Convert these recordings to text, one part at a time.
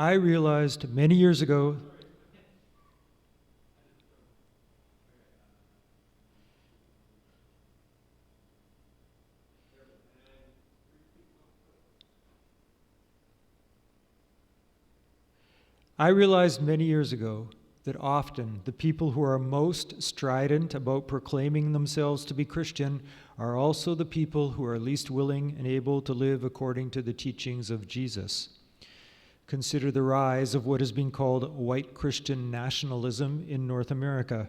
I realized many years ago that often the people who are most strident about proclaiming themselves to be Christian are also the people who are least willing and able to live according to the teachings of Jesus. Consider the rise of what has been called white Christian nationalism in North America. It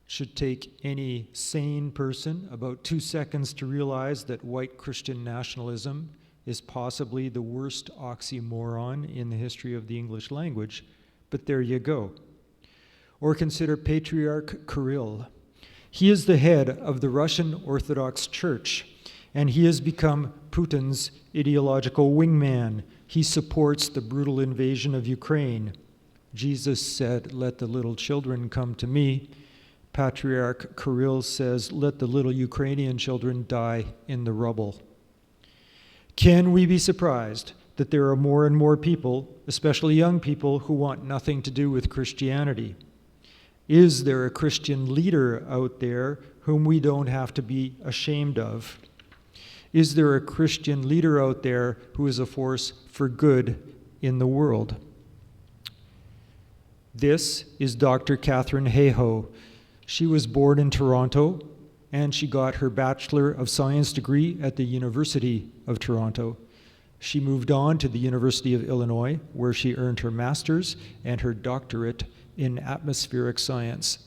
should take any sane person about 2 seconds to realize that white Christian nationalism is possibly the worst oxymoron in the history of the English language, but there you go. Or consider Patriarch Kirill. He is the head of the Russian Orthodox Church, and he has become Putin's ideological wingman. He supports the brutal invasion of Ukraine. Jesus said, "Let the little children come to me." Patriarch Kirill says, "Let the little Ukrainian children die in the rubble." Can we be surprised that there are more and more people, especially young people, who want nothing to do with Christianity? Is there a Christian leader out there whom we don't have to be ashamed of? Is there a Christian leader out there who is a force for good in the world? This is Dr. Catherine Heyjo. She was born in Toronto, and she got her Bachelor of Science degree at the University of Toronto. She moved on to the University of Illinois, where she earned her master's and her doctorate in atmospheric science.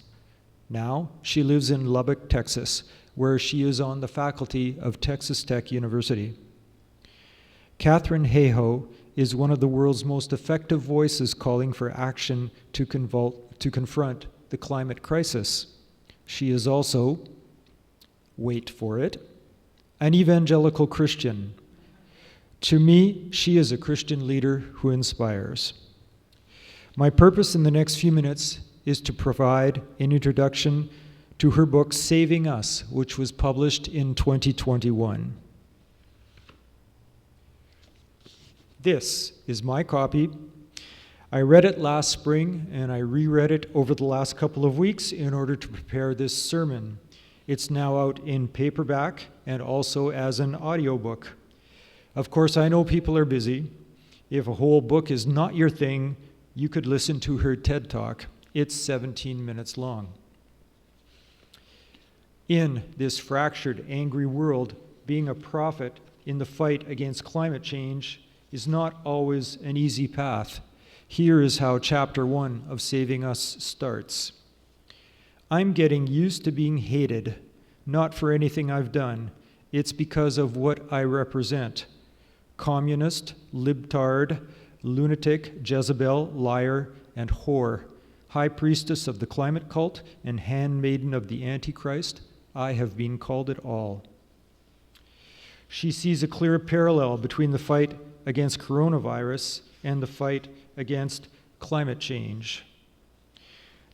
Now, she lives in Lubbock, Texas, where she is on the faculty of Texas Tech University. Catherine Heyjo is one of the world's most effective voices calling for action to confront the climate crisis. She is also, wait for it, an evangelical Christian. To me, she is a Christian leader who inspires. My purpose in the next few minutes is to provide an introduction to her book, Saving Us, which was published in 2021. This is my copy. I read it last spring, and I reread it over the last couple of weeks in order to prepare this sermon. It's now out in paperback and also as an audiobook. Of course, I know people are busy. If a whole book is not your thing, you could listen to her TED Talk. It's 17 minutes long. In this fractured, angry world, being a prophet in the fight against climate change is not always an easy path. Here is how chapter 1 of Saving Us starts. I'm getting used to being hated, not for anything I've done. It's because of what I represent. Communist, libtard, lunatic, Jezebel, liar, and whore, high priestess of the climate cult and handmaiden of the Antichrist, I have been called it all. She sees a clear parallel between the fight against coronavirus and the fight against climate change.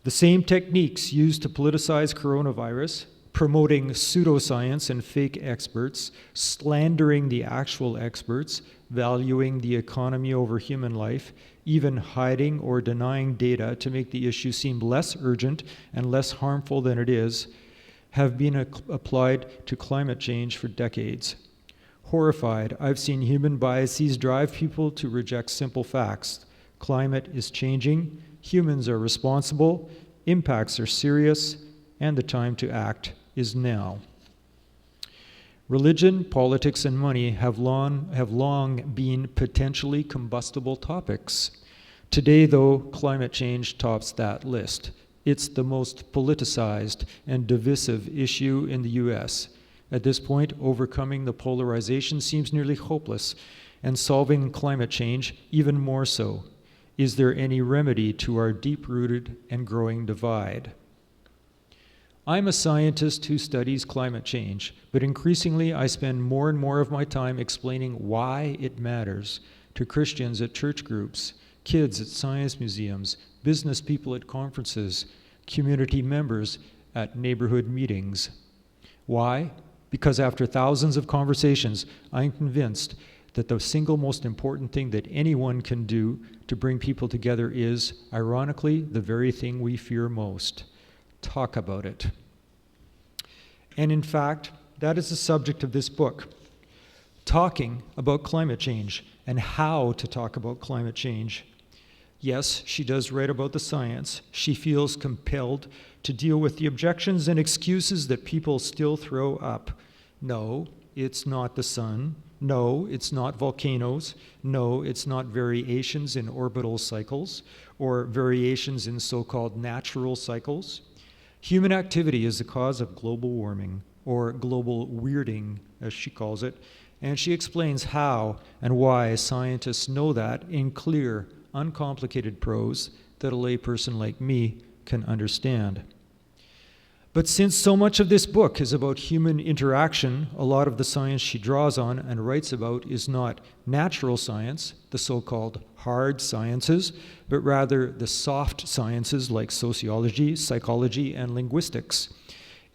The same techniques used to politicize coronavirus, promoting pseudoscience and fake experts, slandering the actual experts, valuing the economy over human life, even hiding or denying data to make the issue seem less urgent and less harmful than it is, have been applied to climate change for decades. Horrified, I've seen human biases drive people to reject simple facts. Climate is changing, humans are responsible, impacts are serious, and the time to act is now. Religion, politics, and money have long been potentially combustible topics. Today, though, climate change tops that list. It's the most politicized and divisive issue in the U.S. At this point, overcoming the polarization seems nearly hopeless, and solving climate change even more so. Is there any remedy to our deep-rooted and growing divide? I'm a scientist who studies climate change, but increasingly I spend more and more of my time explaining why it matters to Christians at church groups, kids at science museums, business people at conferences, community members at neighborhood meetings. Why? Because after thousands of conversations, I'm convinced that the single most important thing that anyone can do to bring people together is, ironically, the very thing we fear most: talk about it. And in fact, that is the subject of this book: talking about climate change and how to talk about climate change. Yes, she does write about the science. She feels compelled to deal with the objections and excuses that people still throw up. No, it's not the sun. No, it's not volcanoes. No, it's not variations in orbital cycles or variations in so-called natural cycles. Human activity is the cause of global warming, or global weirding, as she calls it, and she explains how and why scientists know that in clear, uncomplicated prose that a layperson like me can understand. But since so much of this book is about human interaction, a lot of the science she draws on and writes about is not natural science, the so-called hard sciences, but rather the soft sciences like sociology, psychology, and linguistics.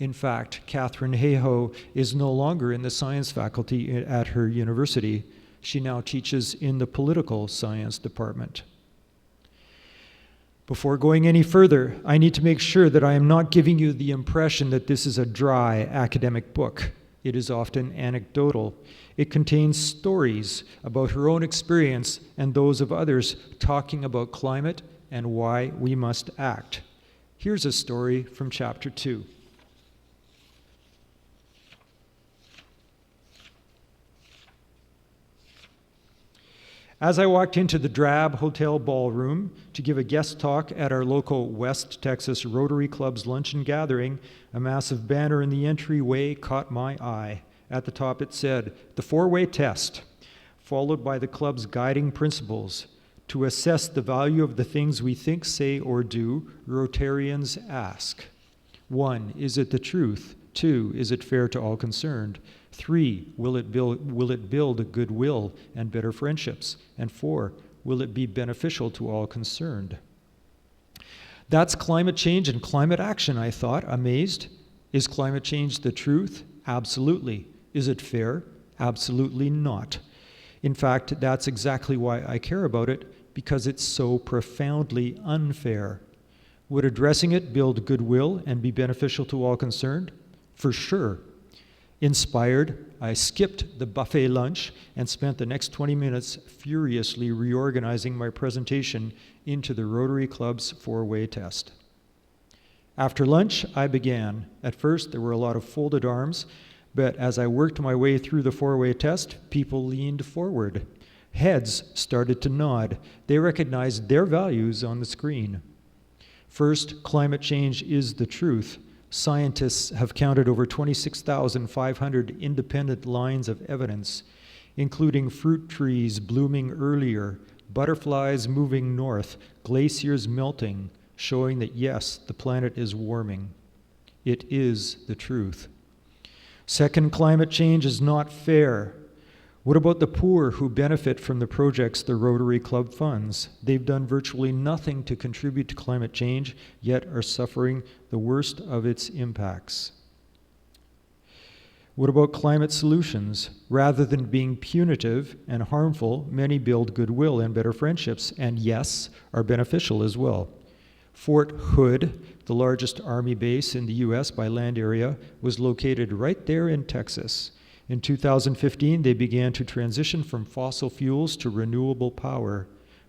In fact, Catherine Heyjo is no longer in the science faculty at her university. She now teaches in the political science department. Before going any further, I need to make sure that I am not giving you the impression that this is a dry academic book. It is often anecdotal. It contains stories about her own experience and those of others talking about climate and why we must act. Here's a story from chapter 2. As I walked into the drab hotel ballroom to give a guest talk at our local West Texas Rotary Club's luncheon gathering, a massive banner in the entryway caught my eye. At the top it said, "The Four-Way Test," followed by the club's guiding principles. To assess the value of the things we think, say, or do, Rotarians ask. 1, is it the truth? 2, is it fair to all concerned? 3, will it build goodwill and better friendships? And 4, will it be beneficial to all concerned? That's climate change and climate action, I thought, amazed. Is climate change the truth? Absolutely. Is it fair? Absolutely not. In fact, that's exactly why I care about it, because it's so profoundly unfair. Would addressing it build goodwill and be beneficial to all concerned? For sure. Inspired, I skipped the buffet lunch and spent the next 20 minutes furiously reorganizing my presentation into the Rotary Club's four-way test. After lunch, I began. At first, there were a lot of folded arms, but as I worked my way through the four-way test, people leaned forward. Heads started to nod. They recognized their values on the screen. First, climate change is the truth. Scientists have counted over 26,500 independent lines of evidence, including fruit trees blooming earlier, butterflies moving north, glaciers melting, showing that yes, the planet is warming. It is the truth. Second, climate change is not fair. What about the poor who benefit from the projects the Rotary Club funds? They've done virtually nothing to contribute to climate change, yet are suffering the worst of its impacts. What about climate solutions? Rather than being punitive and harmful, many build goodwill and better friendships, and yes, are beneficial as well. Fort Hood, the largest Army base in the U.S. by land area, was located right there in Texas. In 2015, they began to transition from fossil fuels to renewable power.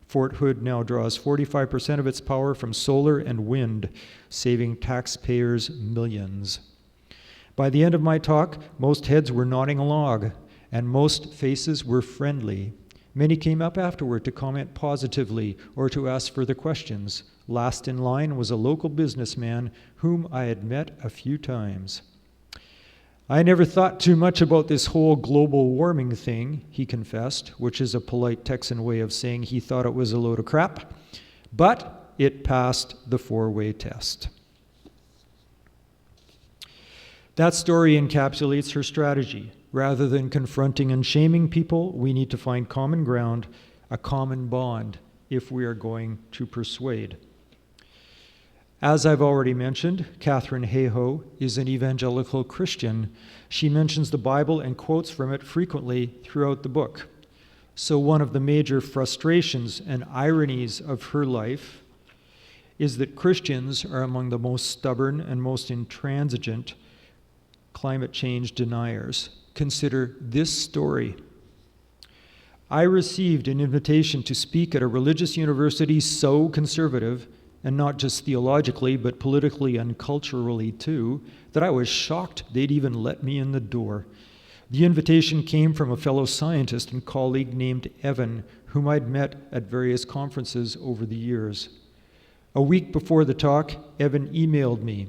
Fort Hood now draws 45% of its power from solar and wind, saving taxpayers millions. By the end of my talk, most heads were nodding along, and most faces were friendly. Many came up afterward to comment positively or to ask further questions. Last in line was a local businessman whom I had met a few times. I never thought too much about this whole global warming thing, he confessed, which is a polite Texan way of saying he thought it was a load of crap, but it passed the four-way test. That story encapsulates her strategy. Rather than confronting and shaming people, we need to find common ground, a common bond, if we are going to persuade. As I've already mentioned, Catherine Heyjo is an evangelical Christian. She mentions the Bible and quotes from it frequently throughout the book. So one of the major frustrations and ironies of her life is that Christians are among the most stubborn and most intransigent climate change deniers. Consider this story. I received an invitation to speak at a religious university so conservative, and not just theologically, but politically and culturally too, that I was shocked they'd even let me in the door. The invitation came from a fellow scientist and colleague named Evan, whom I'd met at various conferences over the years. A week before the talk, Evan emailed me.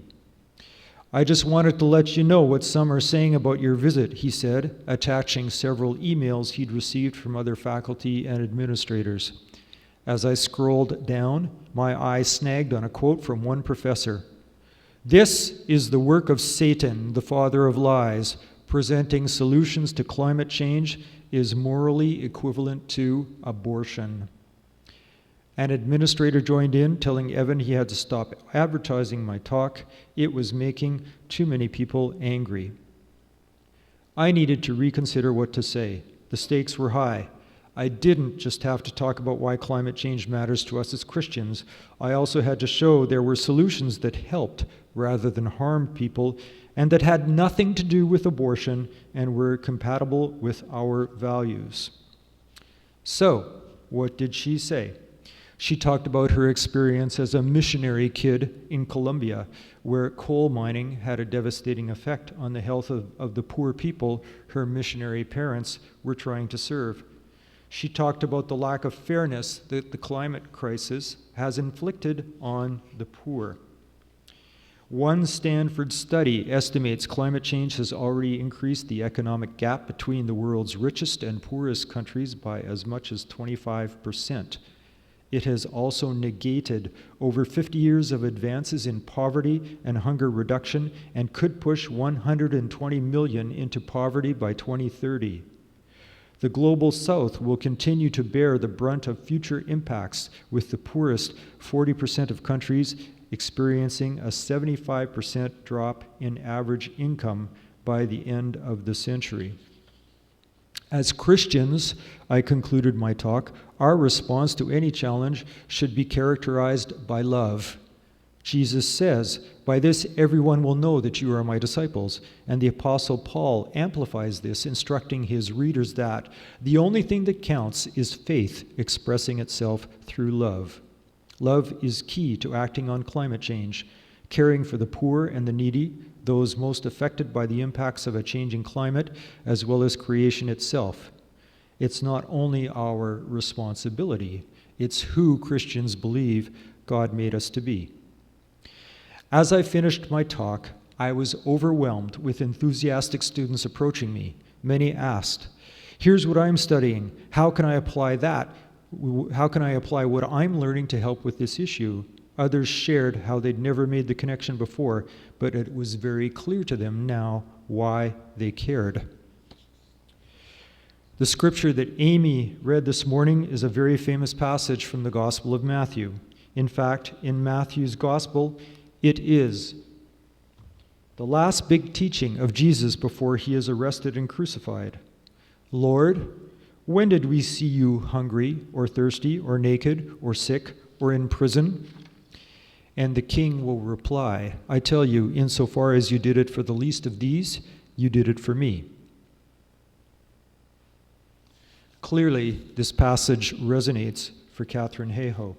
"I just wanted to let you know what some are saying about your visit," he said, attaching several emails he'd received from other faculty and administrators. As I scrolled down, my eye snagged on a quote from one professor. "This is the work of Satan, the father of lies. Presenting solutions to climate change is morally equivalent to abortion." An administrator joined in, telling Evan he had to stop advertising my talk. It was making too many people angry. I needed to reconsider what to say. The stakes were high. I didn't just have to talk about why climate change matters to us as Christians. I also had to show there were solutions that helped rather than harmed people, and that had nothing to do with abortion and were compatible with our values. So, what did she say? She talked about her experience as a missionary kid in Colombia, where coal mining had a devastating effect on the health of the poor people her missionary parents were trying to serve. She talked about the lack of fairness that the climate crisis has inflicted on the poor. One Stanford study estimates climate change has already increased the economic gap between the world's richest and poorest countries by as much as 25%. It has also negated over 50 years of advances in poverty and hunger reduction and could push 120 million into poverty by 2030. The global south will continue to bear the brunt of future impacts, with the poorest 40% of countries experiencing a 75% drop in average income by the end of the century. As Christians, I concluded my talk, our response to any challenge should be characterized by love. Jesus says, "By this everyone will know that you are my disciples." And the Apostle Paul amplifies this, instructing his readers that the only thing that counts is faith expressing itself through love. Love is key to acting on climate change, caring for the poor and the needy, those most affected by the impacts of a changing climate, as well as creation itself. It's not only our responsibility, it's who Christians believe God made us to be. As I finished my talk, I was overwhelmed with enthusiastic students approaching me. Many asked, "Here's what I'm studying. How can I apply that? How can I apply what I'm learning to help with this issue?" Others shared how they'd never made the connection before, but it was very clear to them now why they cared. The scripture that Amy read this morning is a very famous passage from the Gospel of Matthew. In fact, in Matthew's Gospel, it is the last big teaching of Jesus before he is arrested and crucified. "Lord, when did we see you hungry or thirsty or naked or sick or in prison?" And the king will reply, "I tell you, insofar as you did it for the least of these, you did it for me." Clearly, this passage resonates for Catherine Heyjo.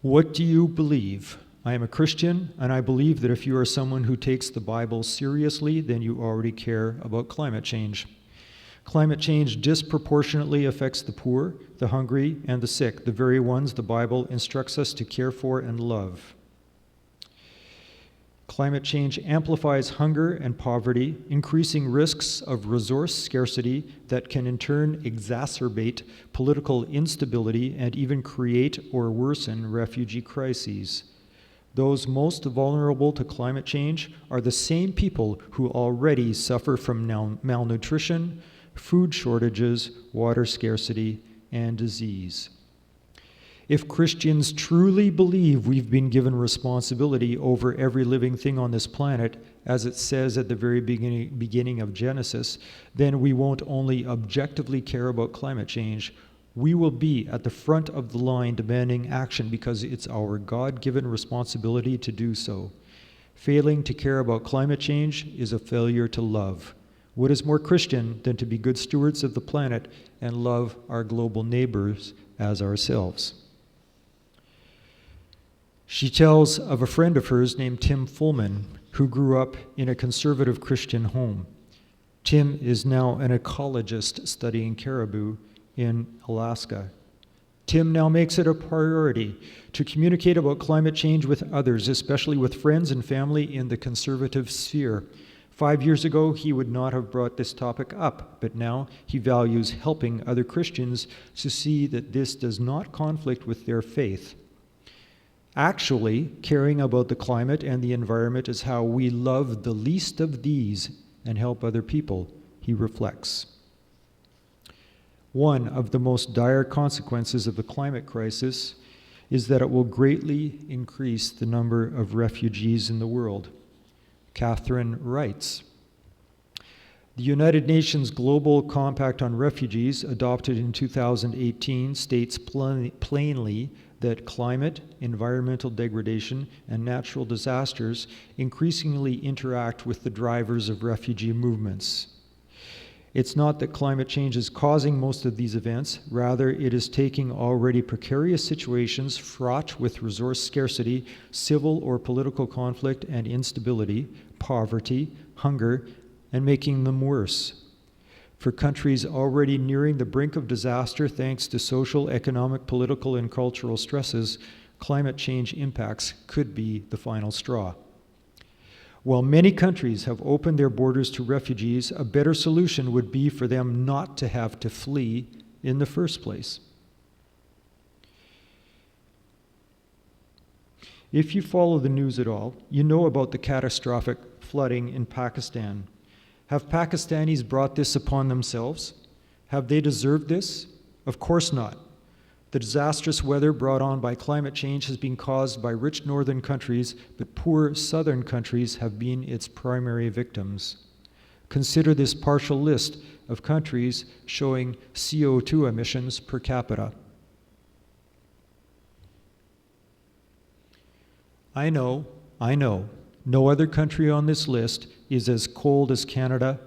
What do you believe? I am a Christian, and I believe that if you are someone who takes the Bible seriously, then you already care about climate change. Climate change disproportionately affects the poor, the hungry, and the sick, the very ones the Bible instructs us to care for and love. Climate change amplifies hunger and poverty, increasing risks of resource scarcity that can in turn exacerbate political instability and even create or worsen refugee crises. Those most vulnerable to climate change are the same people who already suffer from malnutrition, food shortages, water scarcity, and disease. If Christians truly believe we've been given responsibility over every living thing on this planet, as it says at the very beginning of Genesis, then we won't only objectively care about climate change, we will be at the front of the line demanding action because it's our God-given responsibility to do so. Failing to care about climate change is a failure to love. What is more Christian than to be good stewards of the planet and love our global neighbors as ourselves? She tells of a friend of hers named Tim Fullman, who grew up in a conservative Christian home. Tim is now an ecologist studying caribou in Alaska. Tim now makes it a priority to communicate about climate change with others, especially with friends and family in the conservative sphere. 5 years ago, he would not have brought this topic up, but now he values helping other Christians to see that this does not conflict with their faith. Actually, caring about the climate and the environment is how we love the least of these and help other people, he reflects. One of the most dire consequences of the climate crisis is that it will greatly increase the number of refugees in the world. Catherine writes, "The United Nations Global Compact on Refugees, adopted in 2018, states plainly that climate, environmental degradation, and natural disasters increasingly interact with the drivers of refugee movements. It's not that climate change is causing most of these events, rather it is taking already precarious situations fraught with resource scarcity, civil or political conflict and instability, poverty, hunger, and making them worse. For countries already nearing the brink of disaster thanks to social, economic, political, and cultural stresses, climate change impacts could be the final straw. While many countries have opened their borders to refugees, a better solution would be for them not to have to flee in the first place." If you follow the news at all, you know about the catastrophic flooding in Pakistan. Have Pakistanis brought this upon themselves? Have they deserved this? Of course not. The disastrous weather brought on by climate change has been caused by rich northern countries, but poor southern countries have been its primary victims. Consider this partial list of countries showing CO2 emissions per capita. I know, no other country on this list is as cold as Canada,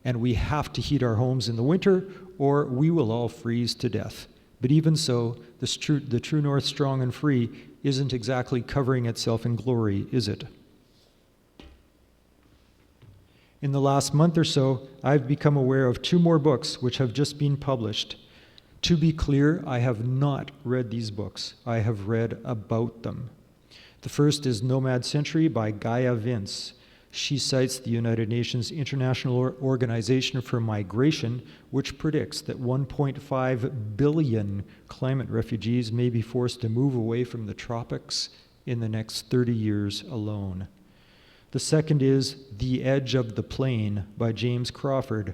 and we have to heat our homes in the winter or we will all freeze to death. But even so, the true north, strong and free, isn't exactly covering itself in glory, is it? In the last month or so, I've become aware of 2 more books which have just been published. To be clear, I have not read these books. I have read about them. The first is Nomad Century by Gaia Vince. She cites the United Nations International Organization for Migration, which predicts that 1.5 billion climate refugees may be forced to move away from the tropics in the next 30 years alone. The second is The Edge of the Plain by James Crawford.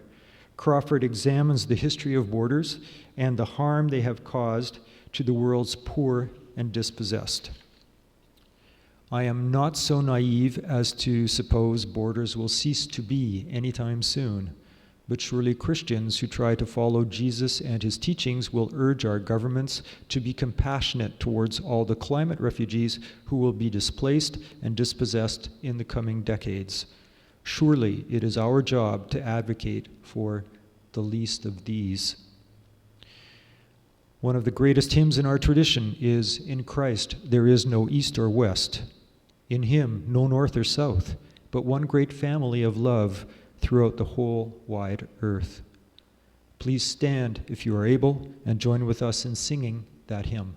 Crawford examines the history of borders and the harm they have caused to the world's poor and dispossessed. I am not so naive as to suppose borders will cease to be anytime soon, but surely Christians who try to follow Jesus and his teachings will urge our governments to be compassionate towards all the climate refugees who will be displaced and dispossessed in the coming decades. Surely it is our job to advocate for the least of these. One of the greatest hymns in our tradition is, "In Christ there is no east or west. In him, no north or south, but one great family of love throughout the whole wide earth." Please stand if you are able and join with us in singing that hymn.